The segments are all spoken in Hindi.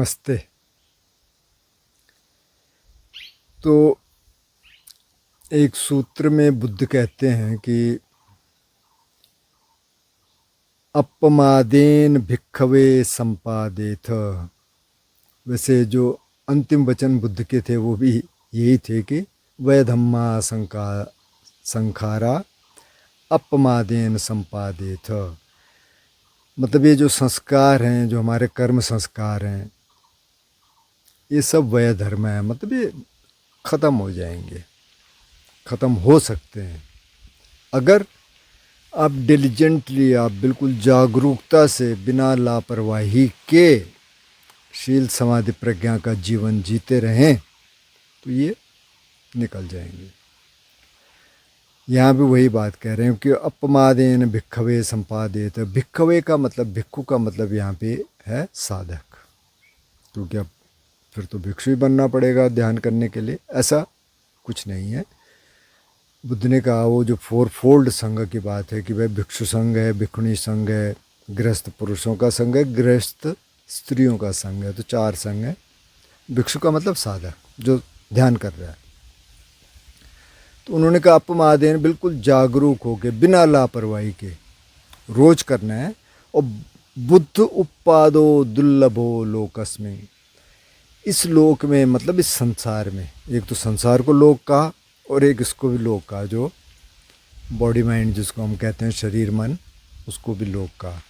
नमस्ते। तो एक सूत्र में बुद्ध कहते हैं कि अपमादेन भिक्खवे संपादेथ। वैसे जो अंतिम वचन बुद्ध के थे वो भी यही थे कि वै धम्मा संखारा अपमादेन संपादेथ। मतलब ये जो संस्कार हैं, जो हमारे कर्म संस्कार हैं, ये सब वय धर्म है। मतलब ये ख़त्म हो जाएंगे, ख़त्म हो सकते हैं अगर आप डिलीजेंटली, आप बिल्कुल जागरूकता से, बिना लापरवाही के शील समाधि प्रज्ञा का जीवन जीते रहें तो ये निकल जाएंगे। यहाँ भी वही बात कह रहे हैं कि अपमादेन भिक्खवे संपादित। भिक्खवे का मतलब, भिक्खु का मतलब यहाँ पे है साधक, क्योंकि अब फिर तो भिक्षु ही बनना पड़ेगा ध्यान करने के लिए। ऐसा कुछ नहीं है। बुद्ध ने कहा वो जो फोर फोल्ड संघ की बात है कि भाई भिक्षु संघ है, भिक्षुणी संघ है, गृहस्थ पुरुषों का संघ है, गृहस्थ स्त्रियों का संघ है। तो 4 संघ है। भिक्षु का मतलब साधक जो ध्यान कर रहा है। तो उन्होंने कहा अपमादेन, बिल्कुल जागरूक होके, बिना लापरवाही के रोज करना है। और बुद्ध उत्पादो दुर्लभो लोकस्मिन, इस लोक में मतलब इस संसार में, एक तो संसार को लोक कहा और एक इसको भी लोक कहा, जो बॉडी माइंड जिसको हम कहते हैं, शरीर मन, उसको भी लोक कहा।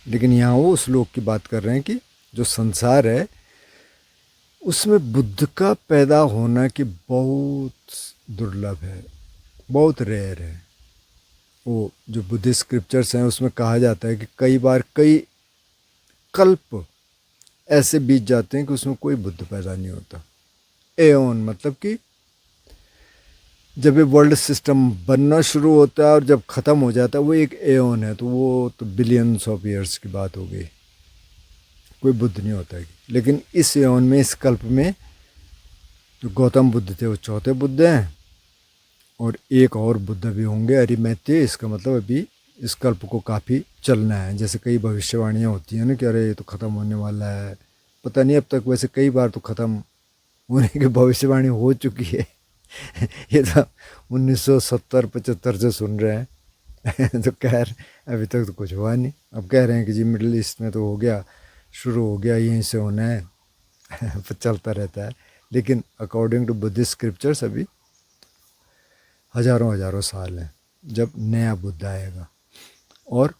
लेकिन यहाँ वो उस लोक की बात कर रहे हैं कि जो संसार है उसमें बुद्ध का पैदा होना कि बहुत दुर्लभ है, बहुत रेयर है। वो जो बुद्धिस्ट स्क्रिप्चर्स हैं उसमें कहा जाता है कि कई बार कई कल्प ऐसे बीत जाते हैं कि उसमें कोई बुद्ध पैदा नहीं होता। एओन मतलब कि जब ये वर्ल्ड सिस्टम बनना शुरू होता है और जब ख़त्म हो जाता है वो एक एओन है। तो वो तो बिलियंस ऑफ ईयर्स की बात हो गई, कोई बुद्ध नहीं होता है। लेकिन इस एओन में, इस कल्प में जो गौतम बुद्ध थे वो चौथे बुद्ध हैं, और एक और बुद्ध भी होंगे, अरिमैत्य। इसका मतलब अभी इस कल्प को काफ़ी चलना है। जैसे कई भविष्यवाणियाँ होती हैं ना कि अरे ये तो ख़त्म होने वाला है, पता नहीं अब तक। वैसे कई बार तो ख़त्म होने की भविष्यवाणी हो चुकी है। ये तो 1970-75 से सुन रहे हैं। तो खैर अभी तक तो कुछ हुआ नहीं। अब कह रहे हैं कि जी मिडिल ईस्ट में तो हो गया, शुरू हो गया, यहीं से होना है। चलता रहता है। लेकिन अकॉर्डिंग टू बुद्धिस्ट स्क्रिप्चर्स अभी हज़ारों साल हैं जब नया बुद्ध आएगा। और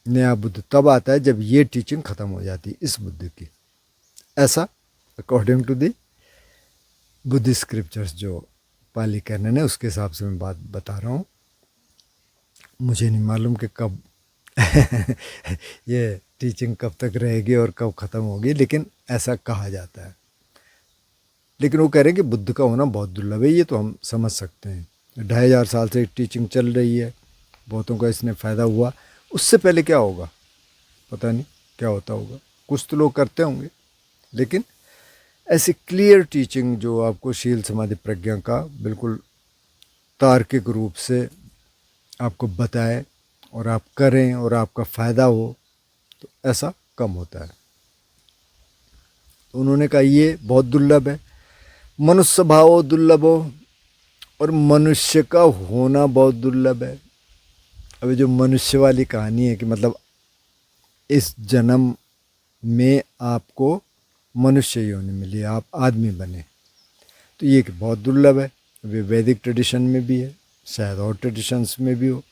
नया बुद्ध तब आता है जब ये टीचिंग ख़त्म हो जाती है इस बुद्ध की। ऐसा according to the Buddhist scriptures जो पाली कैनन है उसके हिसाब से मैं बात बता रहा हूँ। मुझे नहीं मालूम कि कब ये टीचिंग कब तक रहेगी और कब ख़त्म होगी, लेकिन ऐसा कहा जाता है। लेकिन वो कह रहे हैं कि बुद्ध का होना बहुत दुर्लभ है, ये तो हम समझ सकते हैं। 2500 साल से टीचिंग चल रही है, बहुतों का इसने फ़ायदा हुआ। उससे पहले क्या होगा पता नहीं, क्या होता होगा। कुछ तो लोग करते होंगे, लेकिन ऐसी क्लियर टीचिंग जो आपको शील समाधि प्रज्ञा का बिल्कुल तार्किक रूप से आपको बताए और आप करें और आपका फ़ायदा हो, तो ऐसा कम होता है। तो उन्होंने कहा ये बहुत दुर्लभ है। मनुष्य भाव दुर्लभ हो, और मनुष्य का होना बहुत दुर्लभ है। अभी जो मनुष्य वाली कहानी है कि मतलब इस जन्म में आपको मनुष्य योनि मिली, आप आदमी बने, तो ये बहुत दुर्लभ है। अभी वैदिक ट्रेडिशन में भी है, शायद और ट्रेडिशंस में भी हो।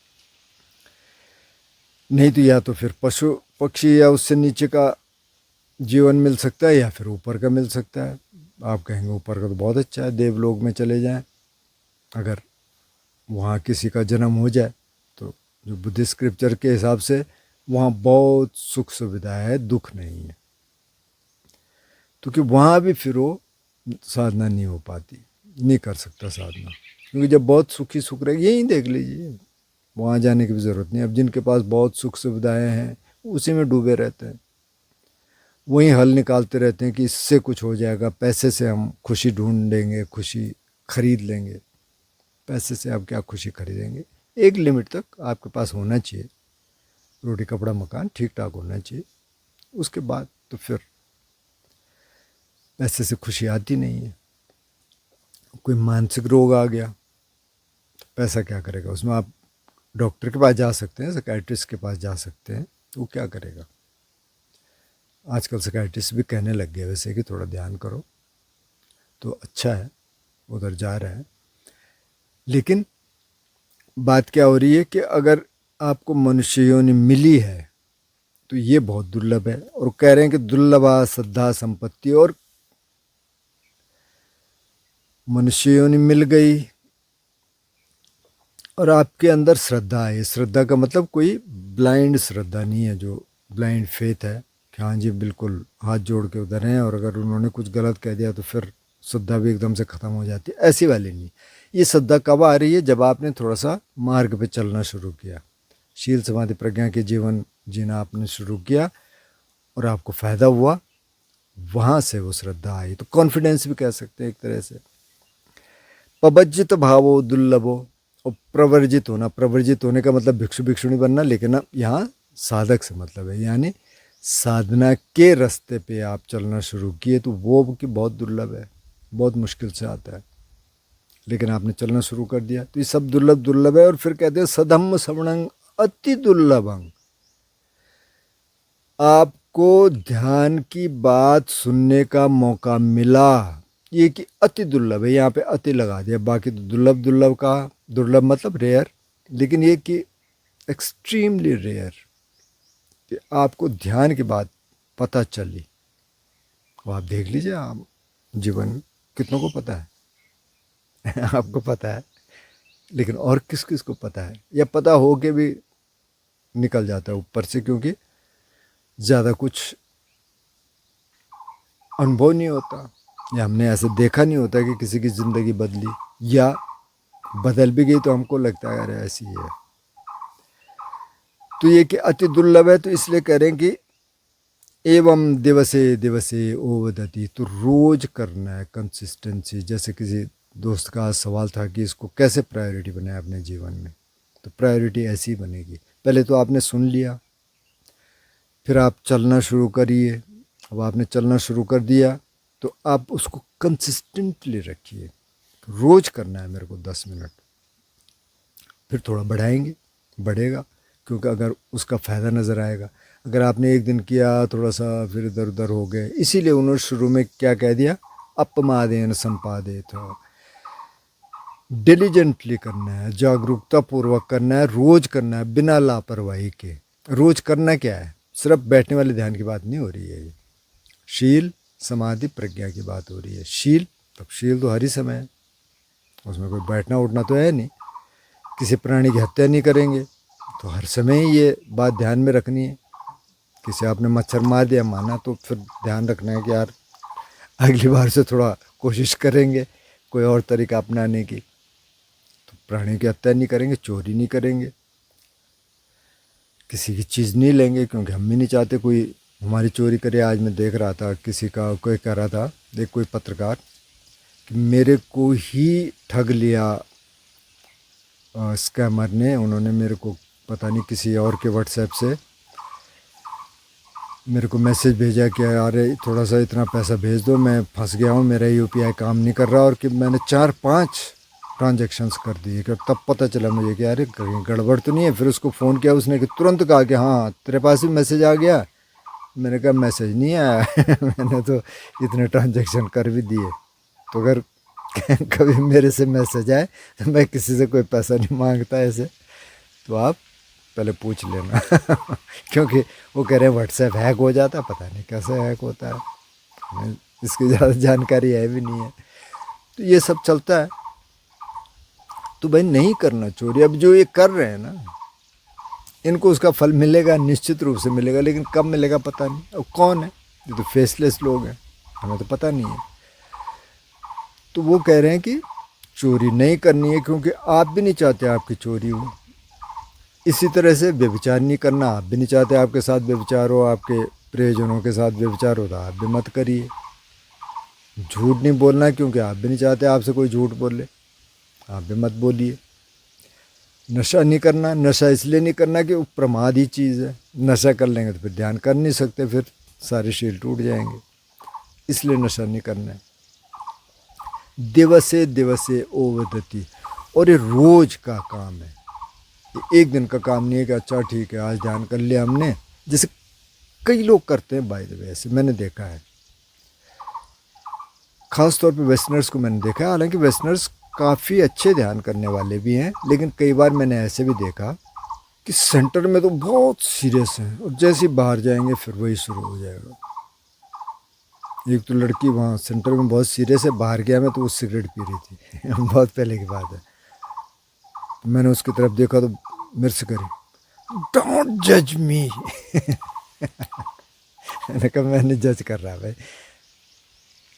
नहीं तो या तो फिर पशु पक्षी या उससे नीचे का जीवन मिल सकता है, या फिर ऊपर का मिल सकता है। आप कहेंगे ऊपर का तो बहुत अच्छा है, देवलोक में चले जाएं, अगर वहाँ किसी का जन्म हो जाए तो जो बुद्धिस्ट स्क्रिप्चर के हिसाब से वहाँ बहुत सुख सुविधा है, दुख नहीं है। क्योंकि वहाँ भी फिर वो साधना नहीं हो पाती, नहीं कर सकता साधना, क्योंकि जब बहुत सुखी सुख रहे, यहीं देख लीजिए, वहाँ जाने की भी ज़रूरत नहीं। अब जिनके पास बहुत सुख सुविधाएं हैं उसी में डूबे रहते हैं, वहीं हल निकालते रहते हैं कि इससे कुछ हो जाएगा, पैसे से हम खुशी ढूंढेंगे, खुशी खरीद लेंगे। पैसे से आप क्या खुशी खरीदेंगे? एक लिमिट तक आपके पास होना चाहिए, रोटी कपड़ा मकान ठीक ठाक होना चाहिए। उसके बाद तो फिर पैसे से खुशी आती नहीं है। कोई मानसिक रोग आ गया तो पैसा क्या करेगा उसमें? आप डॉक्टर के पास जा सकते हैं, साइकियाट्रिस्ट के पास जा सकते हैं, तो वो क्या करेगा? आजकल साइकियाट्रिस्ट भी कहने लग गए वैसे कि थोड़ा ध्यान करो, तो अच्छा है, उधर जा रहा है। लेकिन बात क्या हो रही है कि अगर आपको मनुष्य योनि मिली है तो ये बहुत दुर्लभ है, और कह रहे हैं कि दुर्लभा श्रद्धा संपत्ति, और मनुष्य योनि मिल गई और आपके अंदर श्रद्धा है। श्रद्धा का मतलब कोई ब्लाइंड श्रद्धा नहीं है, जो ब्लाइंड फेथ है कि हाँ जी बिल्कुल हाथ जोड़ के उधर हैं, और अगर उन्होंने कुछ गलत कह दिया तो फिर श्रद्धा भी एकदम से ख़त्म हो जाती है, ऐसी वाली नहीं। ये श्रद्धा कब आ रही है? जब आपने थोड़ा सा मार्ग पे चलना शुरू किया, शील समाधि प्रज्ञा के जीवन जीना आपने शुरू किया और आपको फ़ायदा हुआ, वहाँ से वो श्रद्धा आई। तो कॉन्फिडेंस भी कह सकते हैं एक तरह से। पबज्जित भावो दुर्लभो, और प्रवर्जित होना, प्रवर्जित होने का मतलब भिक्षु भिक्षुणी बनना, लेकिन अब यहाँ साधक से मतलब है, यानी साधना के रास्ते पे आप चलना शुरू किए तो वो कि बहुत दुर्लभ है, बहुत मुश्किल से आता है, लेकिन आपने चलना शुरू कर दिया तो ये सब दुर्लभ दुर्लभ है। और फिर कहते हैं सधम्म श्रवणं अति दुर्लभं, आपको ध्यान की बात सुनने का मौका मिला, ये कि अति दुर्लभ है, यहाँ पे अति लगा दिया, बाकी तो दुर्लभ दुर्लभ का, दुर्लभ मतलब रेयर, लेकिन ये कि एक्सट्रीमली रेयर कि आपको ध्यान की बात पता चली। वो आप देख लीजिए, आप जीवन कितनों को पता है आपको पता है, लेकिन और किस किस को पता है, या पता हो के भी निकल जाता है ऊपर से, क्योंकि ज़्यादा कुछ अनुभव नहीं होता, या हमने ऐसे देखा नहीं होता कि किसी की ज़िंदगी बदली, या बदल भी गई तो हमको लगता है अरे ऐसी है। तो ये कि अति दुर्लभ है, तो इसलिए कह रहे हैं कि एवं दिवसे दिवसे ओवदति, तो रोज करना है, कंसिस्टेंसी। जैसे किसी दोस्त का सवाल था कि इसको कैसे प्रायोरिटी बनाए अपने जीवन में, तो प्रायोरिटी ऐसी बनेगी, पहले तो आपने सुन लिया, फिर आप चलना शुरू करिए। अब आपने चलना शुरू कर दिया तो आप उसको कंसिस्टेंटली रखिए, रोज़ करना है मेरे को 10 मिनट, फिर थोड़ा बढ़ाएंगे, बढ़ेगा, क्योंकि अगर उसका फ़ायदा नज़र आएगा। अगर आपने एक दिन किया थोड़ा सा फिर इधर उधर हो गए, इसीलिए उन्होंने शुरू में क्या कह दिया, अपमादेन संपादित, डिलीजेंटली करना है, जागरूकता पूर्वक करना है, रोज़ करना है, बिना लापरवाही के। रोज़ करना क्या है, सिर्फ बैठने वाले ध्यान की बात नहीं हो रही है, ये शील समाधि प्रज्ञा की बात हो रही है। शील, तब शील तो हर ही समय है, उसमें कोई बैठना उठना तो है नहीं, किसी प्राणी की हत्या नहीं करेंगे, तो हर समय ही ये बात ध्यान में रखनी है। किसी आपने मच्छर मार दिया माना, तो फिर ध्यान रखना है कि यार अगली बार से थोड़ा कोशिश करेंगे कोई और तरीका अपनाने की, तो प्राणी की हत्या नहीं करेंगे, चोरी नहीं करेंगे, किसी की चीज़ नहीं लेंगे, क्योंकि हम भी नहीं चाहते कोई हमारी चोरी करे। आज मैं देख रहा था किसी का, कोई कह रहा था, देख कोई पत्रकार, कि मेरे को ही ठग लिया स्कैमर ने, उन्होंने मेरे को पता नहीं किसी और के व्हाट्सएप से मेरे को मैसेज भेजा कि अरे थोड़ा सा इतना पैसा भेज दो, मैं फंस गया हूँ, मेरा यूपीआई काम नहीं कर रहा, और कि मैंने 4-5 ट्रांजैक्शंस कर दिए। कि तब पता चला मुझे कि अरे कहीं गड़बड़ तो नहीं है। फिर उसको फ़ोन किया, उसने कि तुरंत कहा कि हाँ तेरे पास भी मैसेज आ गया। मैंने कहा मैसेज नहीं आया मैंने तो इतने ट्रांजैक्शन कर भी दिए। तो अगर कभी मेरे से मैसेज आए तो मैं किसी से कोई पैसा नहीं मांगता ऐसे, तो आप पहले पूछ लेना क्योंकि वो कह रहे हैं व्हाट्सएप हैक हो जाता, पता नहीं कैसे हैक होता है, हमें इसकी ज़्यादा जानकारी है भी नहीं है। तो ये सब चलता है, तो भाई नहीं करना चोरी। अब जो ये कर रहे हैं ना, इनको उसका फल मिलेगा, निश्चित रूप से मिलेगा, लेकिन कब मिलेगा पता नहीं। और कौन है, ये तो फेसलेस लोग हैं, हमें तो पता नहीं है। तो वो कह रहे हैं कि चोरी नहीं करनी है, क्योंकि आप भी नहीं चाहते आपकी चोरी हो। इसी तरह से व्यभिचार नहीं करना, आप भी नहीं चाहते आपके साथ व्यभिचार हो, आपके प्रियजनों के साथ व्यभिचार हो, तो आप भी मत करिए। झूठ नहीं बोलना, क्योंकि आप भी नहीं चाहते आपसे कोई झूठ बोले, आप भी मत बोलिए। नशा नहीं करना, नशा इसलिए नहीं करना कि वो प्रमाद ही चीज़ है, नशा कर लेंगे तो फिर ध्यान कर नहीं सकते, फिर सारे शील टूट जाएंगे। इसलिए नशा नहीं करना है। दिवसे दिवसे ओवदति, और ये रोज का काम है, ये एक दिन का काम नहीं है कि अच्छा ठीक है आज ध्यान कर लिया हमने, जैसे कई लोग करते हैं बाय द वे, ऐसे मैंने देखा है। ख़ास तौर पे वेस्टर्नर्स को मैंने देखा है, हालांकि वेस्टर्नर्स काफ़ी अच्छे ध्यान करने वाले भी हैं, लेकिन कई बार मैंने ऐसे भी देखा कि सेंटर में तो बहुत सीरियस हैं और जैसे ही बाहर जाएंगे फिर वही शुरू हो जाएगा। एक तो लड़की वहाँ सेंटर में बहुत सीरियस है, बाहर गया मैं तो वो सिगरेट पी रही थी बहुत पहले की बात है। तो मैंने उसकी तरफ देखा तो मेरे से करी, डोंट जज मी मैंने कहा मैं नहीं जज कर रहा भाई।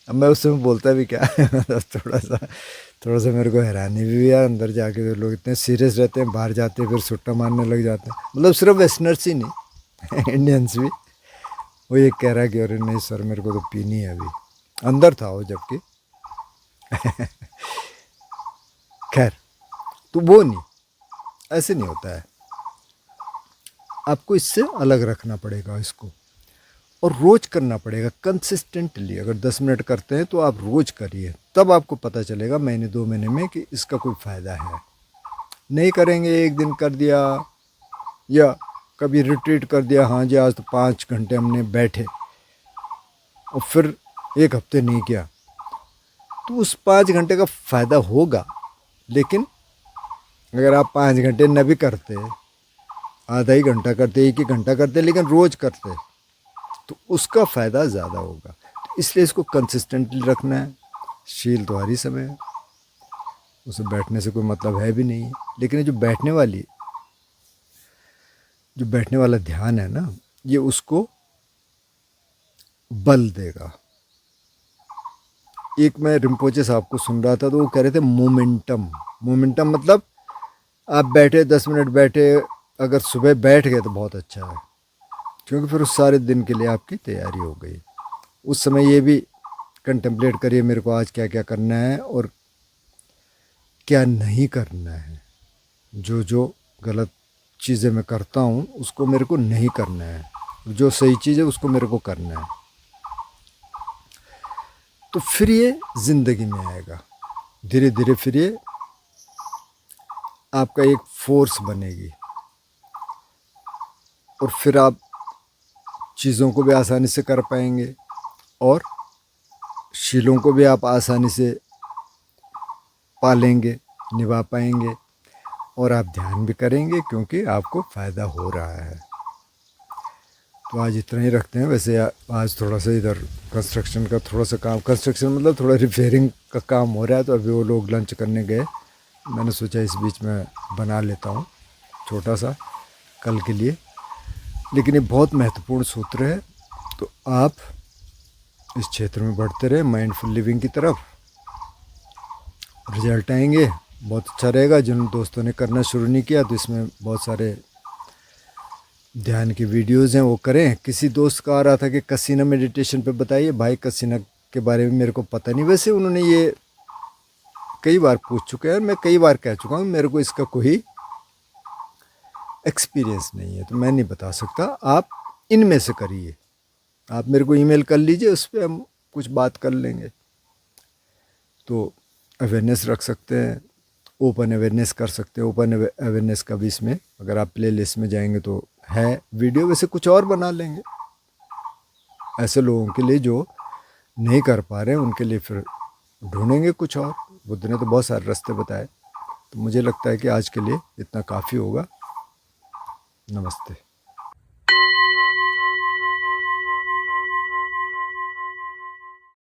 अब मैं उस समय बोलता भी क्या थोड़ा सा मेरे को हैरानी भी यार, अंदर जाके तो लोग इतने सीरियस रहते हैं, बाहर जाते हैं फिर सुट्टा मारने लग जाते हैं। मतलब सिर्फ वेस्टर्नर्स ही नहीं इंडियंस भी। वो ये कह रहा कि अरे नहीं सर मेरे को तो पीनी है अभी, अंदर था वो जबकि खैर तो वो नहीं, ऐसे नहीं होता है, आपको इससे अलग रखना पड़ेगा इसको, और रोज़ करना पड़ेगा कंसिस्टेंटली। अगर 10 मिनट करते हैं तो आप रोज़ करिए, तब आपको पता चलेगा महीने 2 महीने में कि इसका कोई फ़ायदा है। नहीं करेंगे, एक दिन कर दिया या कभी रिट्रीट कर दिया, हाँ जी आज तो 5 घंटे हमने बैठे, और फिर एक हफ्ते नहीं किया, तो उस 5 घंटे का फ़ायदा होगा। लेकिन अगर आप 5 घंटे न भी करते, आधा ही घंटा करते, 1 ही घंटा करते, लेकिन रोज़ करते, तो उसका फ़ायदा ज़्यादा होगा। तो इसलिए इसको कंसिस्टेंटली रखना है। शील तो हर ही समय है, उसे बैठने से कोई मतलब है भी नहीं है, लेकिन ये जो बैठने वाला ध्यान है ना, ये उसको बल देगा। एक मैं रिम्पोचे साहब को सुन रहा था तो वो कह रहे थे मोमेंटम मतलब आप बैठे 10 मिनट बैठे, अगर सुबह बैठ गए तो बहुत अच्छा है, क्योंकि फिर उस सारे दिन के लिए आपकी तैयारी हो गई। उस समय ये भी कंटेम्पलेट करिए मेरे को आज क्या क्या करना है और क्या नहीं करना है। जो जो गलत चीज़ें मैं करता हूँ उसको मेरे को नहीं करना है, जो सही चीज़ है उसको मेरे को करना है। तो फिर ये ज़िंदगी में आएगा धीरे धीरे, फिर ये आपका एक फोर्स बनेगी, और फिर आप चीज़ों को भी आसानी से कर पाएंगे और शीलों को भी आप आसानी से पालेंगे, निभा पाएंगे, और आप ध्यान भी करेंगे क्योंकि आपको फ़ायदा हो रहा है। तो आज इतना ही रखते हैं। वैसे आज थोड़ा सा इधर कंस्ट्रक्शन का थोड़ा सा काम, कंस्ट्रक्शन मतलब थोड़ा रिपेयरिंग का काम हो रहा है, तो अभी वो लोग लंच करने गए, मैंने सोचा इस बीच में बना लेता हूँ छोटा सा कल के लिए। लेकिन ये बहुत महत्वपूर्ण सूत्र है, तो आप इस क्षेत्र में बढ़ते रहे माइंडफुल लिविंग की तरफ, रिजल्ट आएंगे, बहुत अच्छा रहेगा। जिन दोस्तों ने करना शुरू नहीं किया तो इसमें बहुत सारे ध्यान की वीडियोस हैं, वो करें। किसी दोस्त का आ रहा था कि कसीना मेडिटेशन पे बताइए, भाई कसीना के बारे में मेरे को पता नहीं। वैसे उन्होंने ये कई बार पूछ चुके हैं, मैं कई बार कह चुका हूँ मेरे को इसका कोई एक्सपीरियंस नहीं है, तो मैं नहीं बता सकता। आप इनमें से करिए, आप मेरे को ईमेल कर लीजिए, उस पर हम कुछ बात कर लेंगे। तो अवेयरनेस रख सकते हैं, ओपन अवेयरनेस कर सकते हैं। ओपन अवेयरनेस का भी इसमें अगर आप प्ले लिस्ट में जाएंगे तो है वीडियो, वैसे कुछ और बना लेंगे ऐसे लोगों के लिए जो नहीं कर पा रहे हैं, उनके लिए फिर ढूंढेंगे कुछ और। बुद्ध ने तो बहुत सारे रास्ते बताए, तो मुझे लगता है कि आज के लिए इतना काफ़ी होगा। नमस्ते।